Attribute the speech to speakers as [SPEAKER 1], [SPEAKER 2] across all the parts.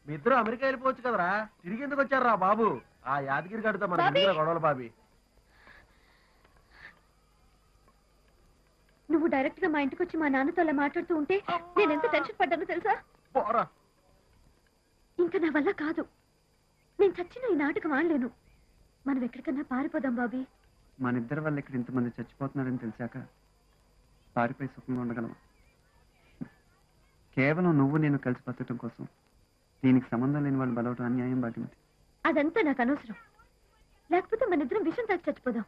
[SPEAKER 1] మీ ఇద్దరు అమెరికా వెళ్ళిపోవచ్చు కదరా, తిరిగి ఎందుకు వచ్చారా బాబు? ఆ యాదగిరి గడితో మన గొడవలు బాబీ.
[SPEAKER 2] నువ్వు డైరెక్ట్ గా మా ఇంటికి వచ్చి మా నాన్నతో అలా మాట్లాడుతూ ఉంటే నేను ఎంత టెన్షన్ పడ్డానో తెలుసా? ఇంకా నా వల్ల కాదు. నేను చచ్చిన ఈ నాటకం ఆడలేను. మనం ఎక్కడికన్నా పారిపోదాం బాబీ.
[SPEAKER 3] మన ఇద్దరి వల్ల ఇక్కడ ఇంతమంది చచ్చిపోతున్నారని తెలిసాక పారిపోయి సుఖంగా ఉండగలమా? కేవలం నువ్వు నేను కలిసి బతకడం కోసం దీనికి సంబంధం లేని వాళ్ళు బలవటం అన్యాయం భాగ్యమతి.
[SPEAKER 2] అదంతా నాకు అనవసరం. లేకపోతే మన ఇద్దరం విషం తాకి చచ్చిపోదాం.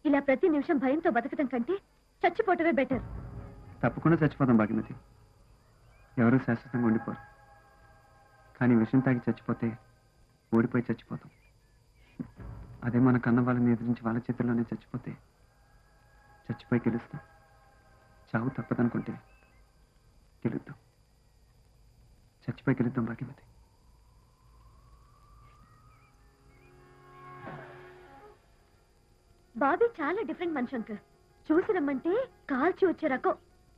[SPEAKER 2] ఇలా ప్రతి నిమిషం భయంతో బతకడం కంటే చచ్చిపోవటమే బెటర్.
[SPEAKER 3] తప్పకుండా చచ్చిపోదాం భాగ్యమతి. ఎవరూ శాశ్వతంగా ఉండిపోరు. కానీ విషం తాగి చచ్చిపోతే ఓడిపోయి చచ్చిపోతాం. అదే మన కన్న వాళ్ళని ఎదిరించి వాళ్ళ చేతుల్లోనే చచ్చిపోతే చచ్చిపోయి గెలుస్తాం. చావు తప్పదనుకుంటే గెలుద్దాం. చచ్చిపోయి గెలుద్దాం భాగ్యమతి.
[SPEAKER 2] బాబీ చాలా డిఫరెంట్ మనిషి అంకుల్. చూసి రమ్మంటే కాల్చి వచ్చే రకం.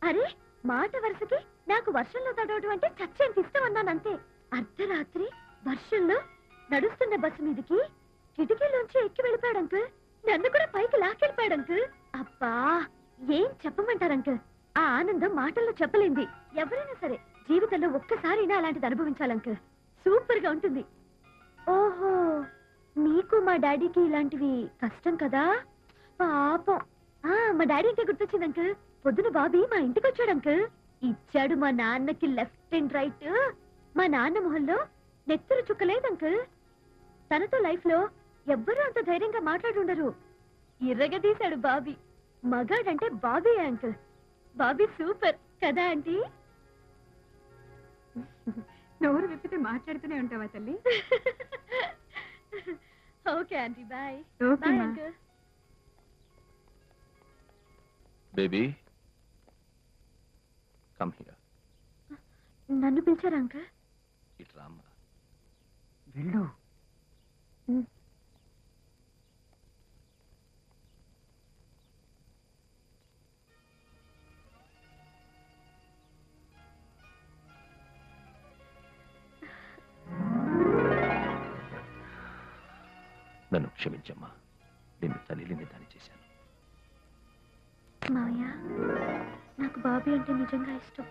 [SPEAKER 2] అరే మాట వరుసకి నాకు వర్షంలో తడవడం అంటే చచ్చేంత ఇష్టం అన్నానంతే. అర్ధరాత్రి వర్షంలో నడుస్తున్న బస్సు మీదకి కిటికీలోంచి ఎక్కి వెళ్ళిపోయాడు అంకుల్. నన్ను కూడా పైకి లాక్కెళ్ళిపోయాడు అంకుల్. అబ్బా ఏం చెప్పమంటారు అంకుల్. ఆ ఆనందం మాటల్లో చెప్పలేంది. ఎవరైనా సరే జీవితంలో ఒక్కసారైనా అలాంటిది అనుభవించాలంకుల్. సూపర్ గా ఉంటుంది. ఓహో నీకు మా డాడీకి ఇలాంటివి కష్టం కదా పాపం. మా డాడీ అంటే గుర్తొచ్చింది అంకుల్. పొద్దున బాబీ మా ఇంటికి వచ్చాడు అంకుల్. ఇచ్చాడు మా నాన్నకి లెఫ్ట్ అండ్ రైట్. మా నాన్న మొహంలో నెత్తురు చుక్కలేదు అంకుల్. తనతో లైఫ్ లో ఎవ్వరూ అంత ధైర్యంగా మాట్లాడుండరు. ఇర్రగదీశాడు బాబీ. మగాడంటే బాబీ అంకుల్. బాబీ సూపర్ కదా ఆంటీ?
[SPEAKER 4] నోరు విప్పితే మాట్లాడుతూనే ఉంటావా తల్లి?
[SPEAKER 2] Okay aunty bye.
[SPEAKER 4] Okay
[SPEAKER 2] bye
[SPEAKER 4] మా.
[SPEAKER 2] అంకుల్.
[SPEAKER 5] Baby come here.
[SPEAKER 2] నన్ను పిలిచారా అంకుల్?
[SPEAKER 5] ఇట్ రామ్మా.
[SPEAKER 3] వెళ్ళు.
[SPEAKER 5] నన్ను క్షమించమ్మా. నిన్ను తల్లిని దాని చేశాను.
[SPEAKER 2] మావయ్య నాకు బాబీ అంటే నిజంగా ఇష్టం.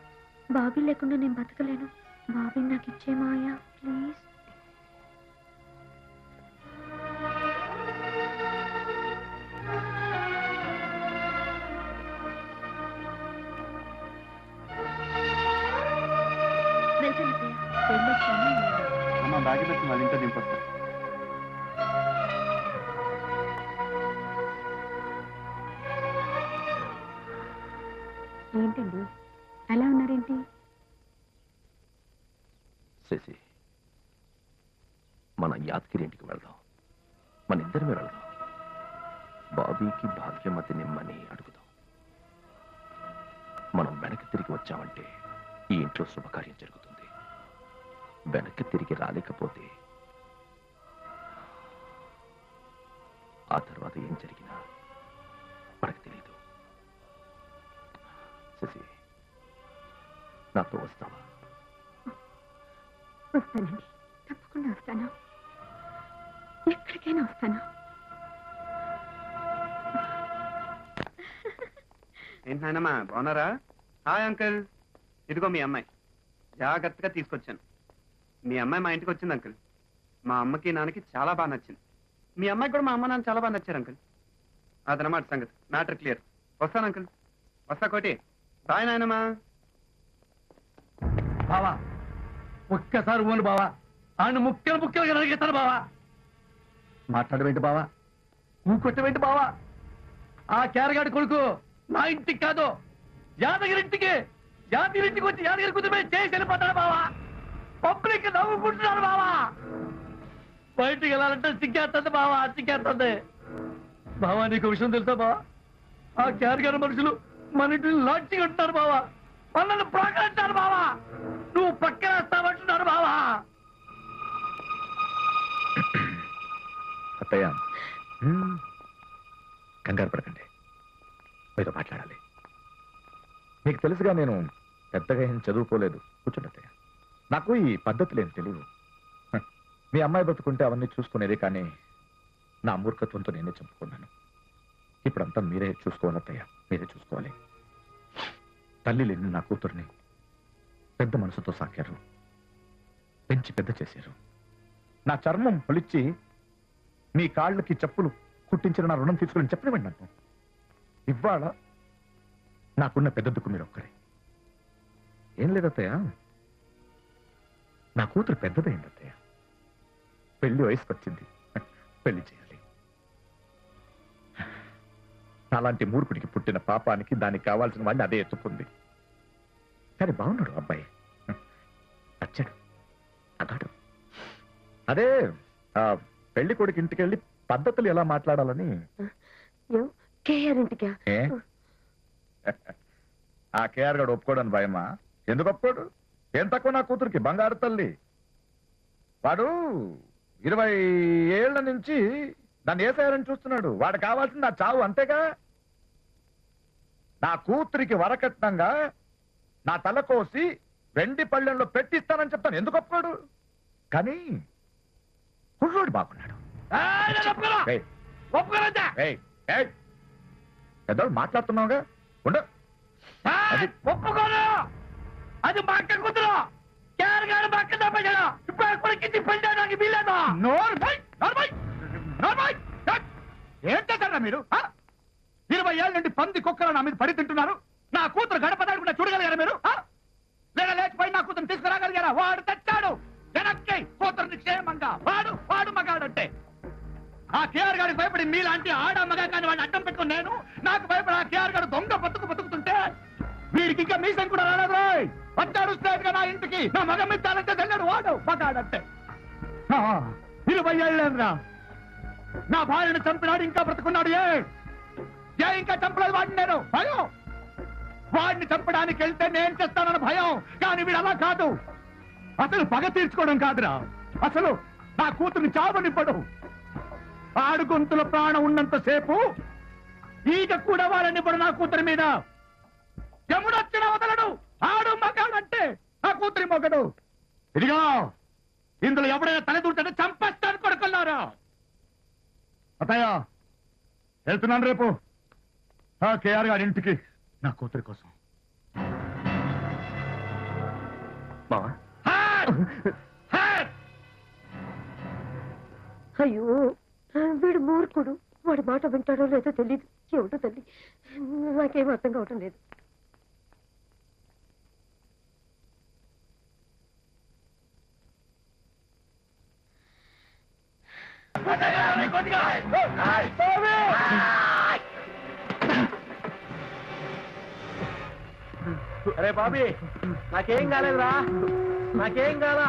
[SPEAKER 2] బాబీ లేకుండా నేను బతకలేను. బాబీని నాకు ఇచ్చే మావయ్య ప్లీజ్.
[SPEAKER 3] అమ్మ భాగ్యమతి వాళ్ళ ఇంట్లో దింపొస్తా.
[SPEAKER 4] ఏంటండి అలా ఉన్నారేంటి?
[SPEAKER 5] శశి, మన యాదగిరి ఇంటికి వెళ్దాం. మన ఇద్దరమే వెళ్దాం. బాబీకి భాగ్యమతి నిమ్మని అడుగుదాం. మనం వెనక్కి తిరిగి వచ్చామంటే ఈ ఇంట్లో శుభకార్యం జరుగుతుంది. వెనక్కి తిరిగి రాలేకపోతే ఆ తర్వాత ఏం జరిగినా మనకు తెలియదు. శశి, నాతో వస్తావా?
[SPEAKER 4] వస్తానండి, తప్పకుండా వస్తాను. ఎక్కడికైనా వస్తాను.
[SPEAKER 3] ఏంటి నాయనమ్మా బాగున్నారా? Hi uncle. ఇదిగో మీ అమ్మాయి. జాగ్రత్తగా తీసుకొచ్చాను. మీ అమ్మాయి మా ఇంటికి వచ్చింది అంకుల్. మా అమ్మకి నాన్నకి చాలా బాగా నచ్చింది. మీ అమ్మాయికి కూడా మా అమ్మ నాన్న చాలా బాగా నచ్చారు అంకుల్. అదనమాట సంగతి. Matter clear. వస్తాను అంకుల్. వస్తా కోటి. బాయ్ నాయనమ్మా.
[SPEAKER 1] బావా ఒక్కసారి ఊను బావా. ఆయన ముక్కలు ముక్కలుగా నరిగేస్తాను బావా. మాట్లాడవేంటి బావా? ఊకొట్టవేంటి బావా? ఆ కేరగాడి కొడుకు నా ఇంటికి కాదు యాదగిరింటికి వచ్చి యాదగిరి కుదిరి చేసి వెళ్ళిపోతాడు బావా. పబ్లిక్ నవ్వుకుంటున్నాడు బావా. బయటికి వెళ్ళాలంటే సిగ్గేస్తుంది బావా, సిగ్గేస్తుంది బావా. నీకు విషయం తెలుసా బావా? ఆ కేరగాడి మనుషులు మన ఇంటిని లాడ్జిగా ఉంటున్నారు బావా. మనల్ని ప్రాకరించారు బావా. నువ్వు పక్కన వస్తామంటున్నాడు బావా.
[SPEAKER 5] అత్తయ్య, కంగారు పడకండి. మీతో మాట్లాడాలి. మీకు తెలుసుగా నేను పెద్దగా ఏం చదువుకోలేదు. కూర్చోండి అత్తయ్య.
[SPEAKER 6] నాకు ఈ పద్ధతులు ఏం తెలియవు. హ, మీ అమ్మాయి బతుకుంటే అవన్నీ చూసుకునేది, కానీ నా మూర్ఖత్వంతో నేనే చంపుకున్నాను. ఇప్పుడంతా మీరే చూసుకోవాలి అత్తయ్య, మీరే చూసుకోవాలి. తల్లి లేని నా కూతుర్ని పెద్ద మనసుతో సాకారు, పెంచి పెద్ద చేశారు. నా చర్మం పొలిచ్చి మీ కాళ్ళకి చెప్పులు కుట్టించిన నా రుణం తీసుకుని చెప్పనివ్వండి నన్ను. ఇవాళ నాకున్న పెద్ద దుక్కు మీరు ఒక్కరే. ఏం లేదత్తయ్య, నా కూతురు పెద్దదైంది అత్తయ్య, పెళ్లి వయసుకు వచ్చింది, పెళ్లి చేయాలి. అలాంటి మూర్ఖుడికి పుట్టిన పాపానికి దానికి కావాల్సిన వాడిని అదే ఎత్తుకుంది. కానీ బాగున్నాడు అబ్బాయి, వచ్చాడు అగాడు. అదే ఆ పెళ్లి కొడుకు ఇంటికి వెళ్ళి పద్ధతులు ఎలా మాట్లాడాలని. ఏ? ఆ కేఆర్ గడు ఒప్పుకోడని భయమా? ఎందుకు ఒప్పుకోడు? ఏం తక్కువ నా కూతురికి, బంగారు తల్లి. వాడు 20 ఏళ్ల నుంచి దాన్ని ఏసారని చూస్తున్నాడు. వాడు కావాల్సింది నా చావు, అంతేగా. నా కూతురికి వరకట్నంగా నా తల కోసి వెండి పళ్ళెంలో పెట్టిస్తానని చెప్తాను. ఎందుకు ఒప్పుకోడు? కానీ కుర్రోడు బాగున్నాడు. ఏయ్, ఏయ్, ఏయ్, పెద్దవాళ్ళు మాట్లాడుతున్నావుగా, ఉండు. అది
[SPEAKER 1] ఒప్పుకోను. అది మా అక్క కూతురు. కేరగాడు మా అక్క తప్పచాడు. ఇప్పుడు కొడుకు పెళ్లి చేయడానికి వీల్లేదు. ఏం చేశారా మీరు? 20 ఏళ్ళ నుండి పంది కుక్కలు నా మీద పడి తింటున్నారు. నా కూతురు గడప దాడుకుంటే చూడగలిగారా మీరు? లేదా లేచిపోయి నా కూతురు తీసుకురాగలిగారా? వాడు తెచ్చాడు వెనక్కి కూతురుని క్షేమంగా. వాడు మగాడంటే ఆ కేఆర్ గారికి భయపడి మీలాంటి ఆడమ్మగా కానీ వాడిని అడ్డం పెట్టుకుని నేను నాకు భయపడి ఆ కేఆర్ గారు దొంగ బతుకుతుంటే వీడికి ఇంకా మీసం కూడా రాలేదు. వచ్చాడు స్ట్రైట్ గా నా ఇంటికి. నా మగ మిత్తాలంటే తెల్లాడు వాడు మగాడంటే. 20 ఏళ్ళేంద్రా నా భార్యను చంపినాడు, ఇంకా బ్రతుకున్నాడు. ఏ ఇంకా చంపలేదు వాడిని. నేను భయం. వాడిని చంపడానికి వెళ్తే నేను చేస్తానన్న భయం. కానీ వీడు అలా కాదు. అసలు పగ తీర్చుకోవడం కాదురా, అసలు నా కూతుర్ని చావనివ్వడు. ఆడు గొంతుల ప్రాణం ఉన్నంత సేపు ఈగ కూడా వాళ్ళనివ్వడు నా కూతురి మీద. యముడొచ్చిన వదలడు. ఆడు మగాడంటే నా కూతురి మొగడు. ఇదిగో ఇందులో ఎవడైనా తలదూర్చంటే చంపేస్తాను కొడుకున్నారా. అత్తయ్య వెళ్తున్నాను రేపు ఆ కేఆర్ గారి ఇంటికి నా కూతురి కోసం.
[SPEAKER 5] మావా,
[SPEAKER 2] అయ్యో, వీడు మూర్ఖుడు. వాడి మాట వింటాడో లేదో తెలియదు. ఏమిటో తల్లి, నాకేం అర్థం కావటం లేదు.
[SPEAKER 1] అరే బాబీ, నాకేం కాలేదురా, నాకేం కాలా.